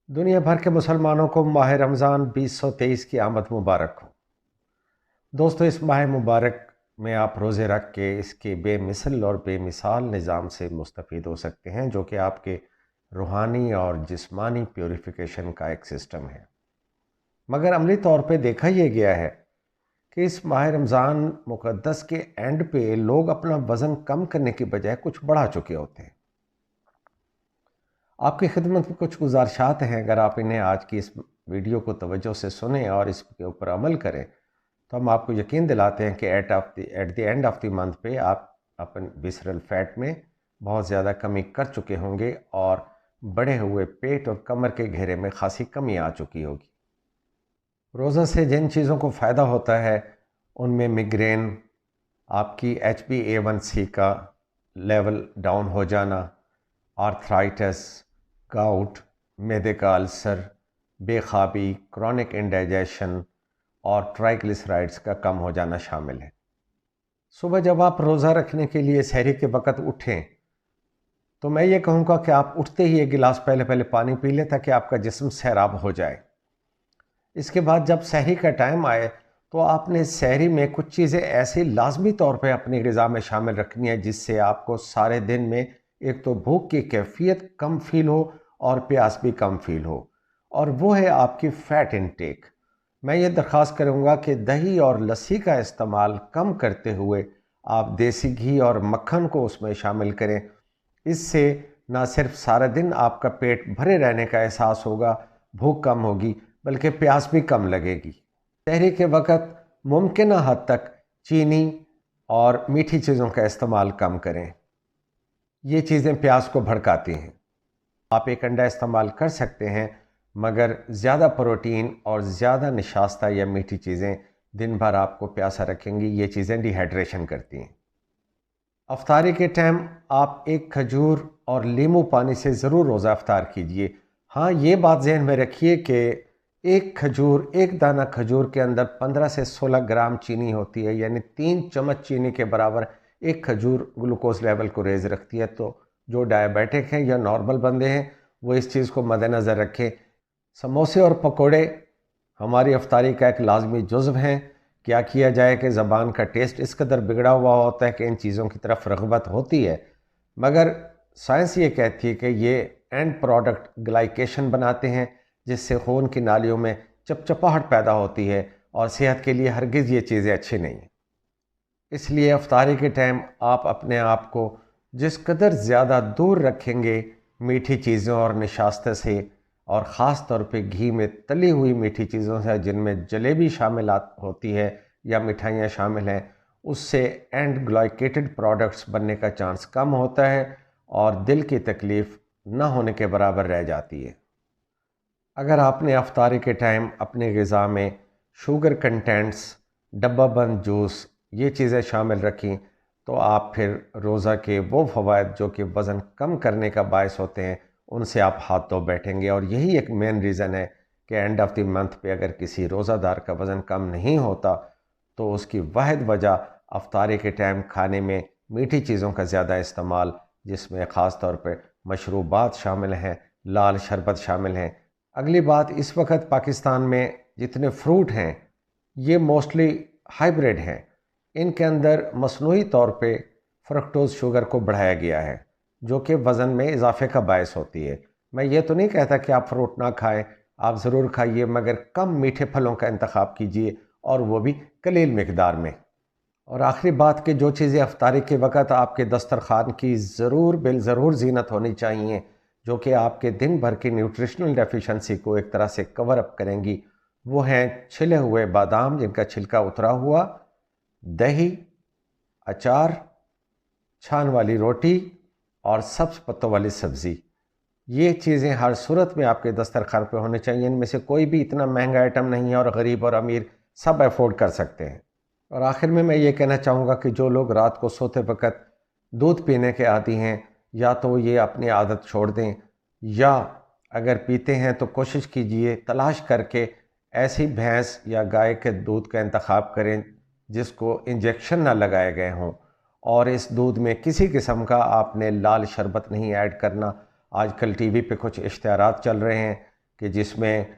दुनिया भर के मुसलमानों को माह रमज़ान 2023 की आमद मुबारक हो। दोस्तों, इस माह मुबारक में आप रोज़े रख के इसके बेमिसल और बेमिसाल निज़ाम से मुस्तफ़ीद हो सकते हैं, जो कि आपके रूहानी और जिस्मानी प्योरिफिकेशन का एक सिस्टम है। मगर अमली तौर पे देखा यह गया है कि इस माह रमज़ान मुक़द्दस के एंड पे लोग अपना वज़न कम करने की बजाय कुछ बढ़ा चुके होते हैं। आपकी खिदमत में कुछ गुजारिशात हैं, अगर आप इन्हें आज की इस वीडियो को तवज्जो से सुने और इसके ऊपर अमल करें तो हम आपको यकीन दिलाते हैं कि at the end of the month पे आप अपन विसरल फैट में बहुत ज़्यादा कमी कर चुके होंगे और बढ़े हुए पेट और कमर के घेरे में खासी कमी आ चुकी होगी। रोज़ा से जिन चीज़ों को फ़ायदा होता है उनमें मिग्रेन, आपकी HbA1c का लेवल डाउन हो जाना, आर्थराइटिस, गाउट, मैदे का अल्सर, बेखाबी, क्रॉनिक इंडाइजेशन और ट्राइग्लिसराइड्स का कम हो जाना शामिल है। सुबह जब आप रोज़ा रखने के लिए सहरी के वक़्त उठें तो मैं ये कहूँगा कि आप उठते ही एक गिलास पहले पानी पी लें ताकि आपका जिस्म सैराब हो जाए। इसके बाद जब सहरी का टाइम आए तो आपने सहरी में कुछ चीज़ें ऐसी लाजमी तौर पे अपनी ग़िज़ा में शामिल रखनी है जिससे आपको सारे दिन में एक तो भूख की कैफियत कम फील हो और प्यास भी कम फील हो, और वो है आपकी फ़ैट इनटेक। मैं ये दरख्वास्त करूँगा कि दही और लस्सी का इस्तेमाल कम करते हुए आप देसी घी और मक्खन को उसमें शामिल करें। इससे ना सिर्फ सारा दिन आपका पेट भरे रहने का एहसास होगा, भूख कम होगी, बल्कि प्यास भी कम लगेगी। सहरी के वक़्त मुमकिन हद तक चीनी और मीठी चीज़ों का इस्तेमाल कम करें, ये चीज़ें प्यास को भड़काती हैं। आप एक अंडा इस्तेमाल कर सकते हैं, मगर ज़्यादा प्रोटीन और ज़्यादा निशास्ता या मीठी चीज़ें दिन भर आपको प्यासा रखेंगी। ये चीज़ें डिहाइड्रेशन करती हैं। अफ्तारी के टाइम आप एक खजूर और नींबू पानी से ज़रूर रोज़ा अफ्तार कीजिए। हाँ, ये बात ज़हन में रखिए कि एक दाना खजूर के अंदर 15 से 16 ग्राम चीनी होती है, यानी 3 चम्मच चीनी के बराबर एक खजूर ग्लूकोज लेवल को रेज़ रखती है। तो जो डायबिटिक हैं या नॉर्मल बंदे हैं वो इस चीज़ को मद्देनज़र रखें। समोसे और पकोड़े हमारी अफ्तारी का एक लाजमी जुज़्व हैं। क्या किया जाए कि ज़बान का टेस्ट इस कदर बिगड़ा हुआ होता है कि इन चीज़ों की तरफ रग़बत होती है, मगर साइंस ये कहती है कि ये एंड प्रोडक्ट ग्लाइकेशन बनाते हैं जिससे खून की नालियों में चपचपाहट पैदा होती है और सेहत के लिए हरगिज़ ये चीज़ें अच्छी नहीं हैं। इसलिए अफ्तारी के टाइम आप अपने आप को जिस कदर ज़्यादा दूर रखेंगे मीठी चीज़ों और निशास्ते से, और ख़ास तौर पे घी में तली हुई मीठी चीज़ों से जिनमें जलेबी शामिल होती है या मिठाइयाँ शामिल हैं, उससे एंड ग्लाइकेटेड प्रोडक्ट्स बनने का चांस कम होता है और दिल की तकलीफ़ न होने के बराबर रह जाती है। अगर आपने अफ्तारी के टाइम अपनी ग़िज़ा में शुगर कंटेंट्स, डब्बा बंद जूस, ये चीज़ें शामिल रखी तो आप फिर रोज़ा के वो फ़वाइद जो कि वज़न कम करने का बायस होते हैं उनसे आप हाथ धो बैठेंगे। और यही एक मेन रीज़न है कि एंड ऑफ द मंथ पे अगर किसी रोज़ादार का वज़न कम नहीं होता तो उसकी वाहिद वजह अफ्तारी के टाइम खाने में मीठी चीज़ों का ज़्यादा इस्तेमाल, जिसमें ख़ास तौर पे मशरूबात शामिल हैं, लाल शरबत शामिल हैं। अगली बात, इस वक्त पाकिस्तान में जितने फ्रूट हैं ये मोस्टली हाइब्रिड हैं। इनके अंदर मसनूई तौर पे फ्रक्टोज़ शुगर को बढ़ाया गया है जो कि वज़न में इजाफे का बायस होती है। मैं ये तो नहीं कहता कि आप फ्रूट ना खाएं, आप ज़रूर खाइए, मगर कम मीठे फलों का इंतखाब कीजिए और वो भी कलील मिकदार में। और आखिरी बात कि जो चीज़ें अफ्तारी के वक़्त आपके दस्तरखान की ज़रूर ज़ीनत होनी चाहिए, जो कि आपके दिन भर की न्यूट्रिशनल डेफिशिएंसी को एक तरह से कवर अप करेंगी, वो हैं छिले हुए बादाम जिनका छिलका उतरा हुआ, दही, अचार, छान वाली रोटी और सब्ज़ पत्तों वाली सब्ज़ी। ये चीज़ें हर सूरत में आपके दस्तरखान पे होने चाहिए। इनमें से कोई भी इतना महंगा आइटम नहीं है और गरीब और अमीर सब अफोर्ड कर सकते हैं। और आखिर में मैं ये कहना चाहूँगा कि जो लोग रात को सोते वक़्त दूध पीने के आदी हैं, या तो ये अपनी आदत छोड़ दें, या अगर पीते हैं तो कोशिश कीजिए तलाश करके ऐसी भैंस या गाय के दूध का इंतखाब करें जिसको इंजेक्शन ना लगाए गए हों, और इस दूध में किसी किस्म का आपने लाल शरबत नहीं ऐड करना। आजकल टीवी पे कुछ इश्तिहारात चल रहे हैं कि जिसमें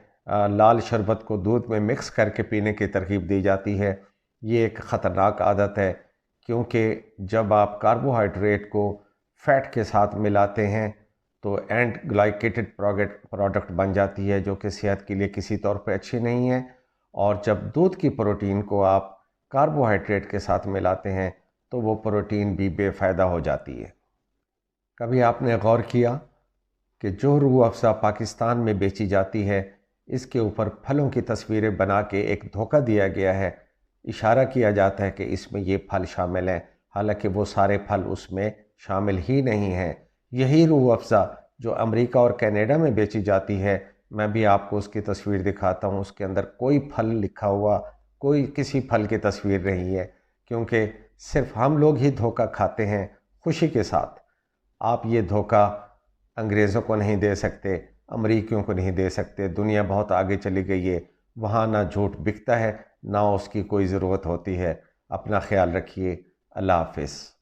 लाल शरबत को दूध में मिक्स करके पीने की तरकीब दी जाती है। ये एक ख़तरनाक आदत है, क्योंकि जब आप कार्बोहाइड्रेट को फ़ैट के साथ मिलाते हैं तो एंड ग्लाइकेटेड प्रोडक्ट बन जाती है, जो कि सेहत के लिए किसी तौर पे अच्छी नहीं है। और जब दूध की प्रोटीन को आप कार्बोहाइड्रेट के साथ मिलाते हैं तो वो प्रोटीन भी बेफ़ायदा हो जाती है। कभी आपने गौर किया कि जो रूह अफ़ज़ा पाकिस्तान में बेची जाती है, इसके ऊपर फलों की तस्वीरें बना के एक धोखा दिया गया है। इशारा किया जाता है कि इसमें ये फल शामिल हैं, हालांकि वो सारे फल उसमें शामिल ही नहीं हैं। यही रूह अफ़ज़ा जो अमेरिका और कनाडा में बेची जाती है, मैं भी आपको उसकी तस्वीर दिखाता हूँ। उसके अंदर कोई फल लिखा हुआ, कोई किसी फल की तस्वीर नहीं है, क्योंकि सिर्फ हम लोग ही धोखा खाते हैं खुशी के साथ। आप ये धोखा अंग्रेज़ों को नहीं दे सकते, अमरीकियों को नहीं दे सकते। दुनिया बहुत आगे चली गई है, वहाँ ना झूठ बिकता है, ना उसकी कोई ज़रूरत होती है। अपना ख्याल रखिए। अल्लाह हाफ़िज़।